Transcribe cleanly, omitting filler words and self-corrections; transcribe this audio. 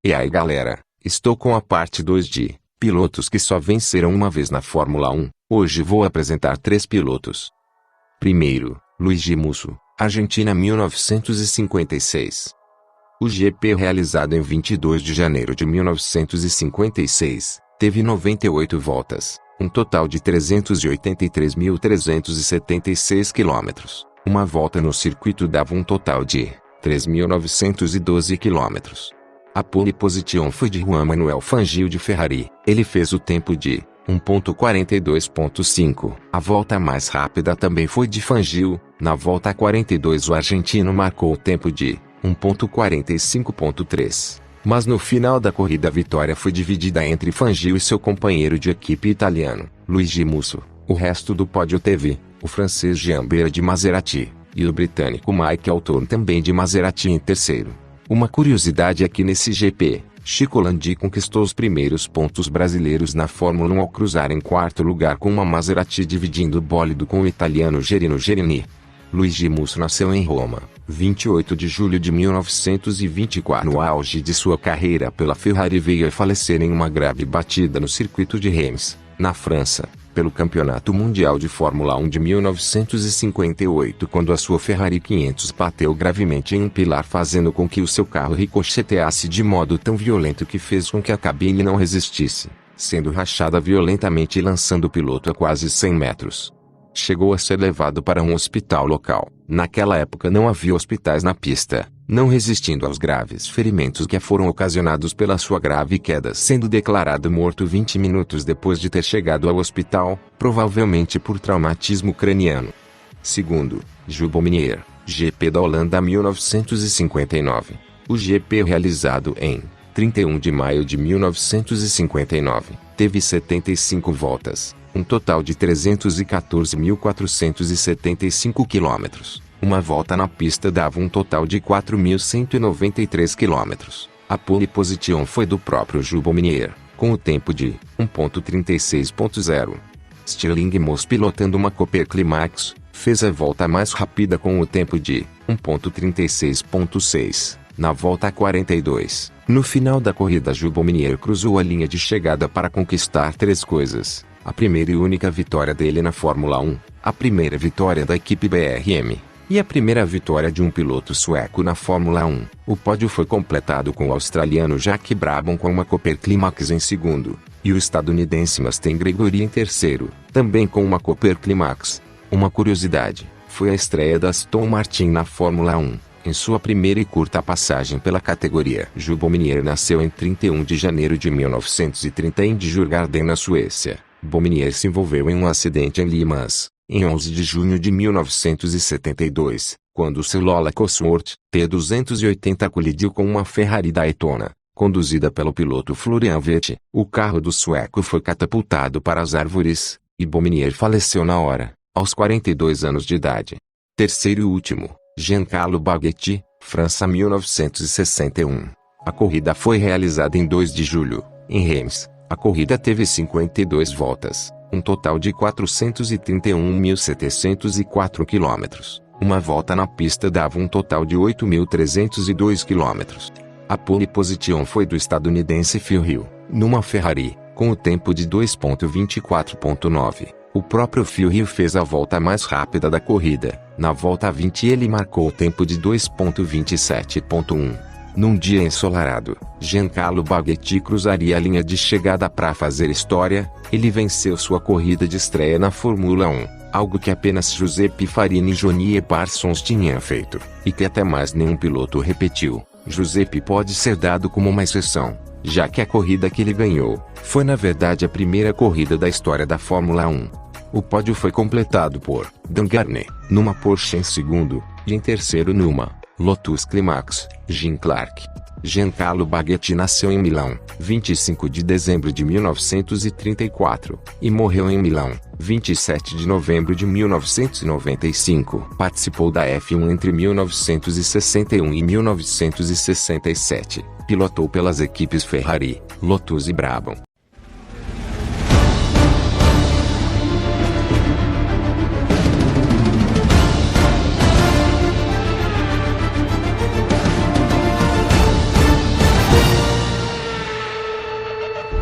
E aí galera, estou com a parte 2 de pilotos que só venceram uma vez na Fórmula 1. Hoje vou apresentar 3 pilotos. Primeiro, Luigi Musso, Argentina 1956. O GP realizado em 22 de janeiro de 1956, teve 98 voltas, um total de 383.376 km. Uma volta no circuito dava um total de 3.912 km. A pole position foi de Juan Manuel Fangio de Ferrari. Ele fez o tempo de 1.42.5. A volta mais rápida também foi de Fangio. Na volta 42 o argentino marcou o tempo de 1.45.3. Mas no final da corrida a vitória foi dividida entre Fangio e seu companheiro de equipe italiano, Luigi Musso. O resto do pódio teve o francês Jean Bert de Maserati e o britânico Michael Tour também de Maserati em terceiro. Uma curiosidade é que nesse GP, Chico Landi conquistou os primeiros pontos brasileiros na Fórmula 1 ao cruzar em quarto lugar com uma Maserati dividindo o bólido com o italiano Gerino Gerini. Luigi Musso nasceu em Roma, 28 de julho de 1924. No auge de sua carreira pela Ferrari veio a falecer em uma grave batida no circuito de Reims, na França, pelo Campeonato Mundial de Fórmula 1 de 1958, quando a sua Ferrari 500 bateu gravemente em um pilar, fazendo com que o seu carro ricocheteasse de modo tão violento que fez com que a cabine não resistisse, sendo rachada violentamente e lançando o piloto a quase 100 metros. Chegou a ser levado para um hospital local. Naquela época não havia hospitais na pista, não resistindo aos graves ferimentos que foram ocasionados pela sua grave queda, sendo declarado morto 20 minutos depois de ter chegado ao hospital, provavelmente por traumatismo craniano. Segundo, Jules Bominier, GP da Holanda 1959. O GP realizado em 31 de maio de 1959, teve 75 voltas, um total de 314.475 km. Uma volta na pista dava um total de 4.193 km. A pole position foi do próprio Jules Bominier, com o tempo de 1.36.0. Stirling Moss, pilotando uma Cooper Climax, fez a volta mais rápida com o tempo de 1.36.6, na volta 42. No final da corrida Jules Bominier cruzou a linha de chegada para conquistar 3 coisas. A primeira e única vitória dele na Fórmula 1, a primeira vitória da equipe BRM, e a primeira vitória de um piloto sueco na Fórmula 1. O pódio foi completado com o australiano Jack Brabham com uma Cooper Climax em segundo, e o estadunidense Mustang Gregory em terceiro, também com uma Cooper Climax. Uma curiosidade, foi a estreia da Aston Martin na Fórmula 1, em sua primeira e curta passagem pela categoria. Jules Bominier nasceu em 31 de janeiro de 1930 em Djurgården, na Suécia. Bominier se envolveu em um acidente em Le Mans, em 11 de junho de 1972, quando seu Lola Cosworth T280 colidiu com uma Ferrari Daytona, conduzida pelo piloto Florian Vetti. O carro do sueco foi catapultado para as árvores, e Bominier faleceu na hora, aos 42 anos de idade. Terceiro e último, Giancarlo Baghetti, França 1961. A corrida foi realizada em 2 de julho, em Reims. A corrida teve 52 voltas, um total de 431.704 km. Uma volta na pista dava um total de 8.302 km. A pole position foi do estadunidense Phil Hill, numa Ferrari, com o tempo de 2.24.9. O próprio Phil Hill fez a volta mais rápida da corrida. Na volta 20 ele marcou o tempo de 2.27.1. Num dia ensolarado, Giancarlo Baghetti cruzaria a linha de chegada para fazer história. Ele venceu sua corrida de estreia na Fórmula 1, algo que apenas Giuseppe Farini e Johnny Parsons tinham feito, e que até mais nenhum piloto repetiu. Giuseppe pode ser dado como uma exceção, já que a corrida que ele ganhou foi na verdade a primeira corrida da história da Fórmula 1. O pódio foi completado por Dan Gurney, numa Porsche em segundo, e em terceiro numa Lotus Climax, Jim Clark. Giancarlo Baghetti nasceu em Milão, 25 de dezembro de 1934, e morreu em Milão, 27 de novembro de 1995. Participou da F1 entre 1961 e 1967. Pilotou pelas equipes Ferrari, Lotus e Brabham.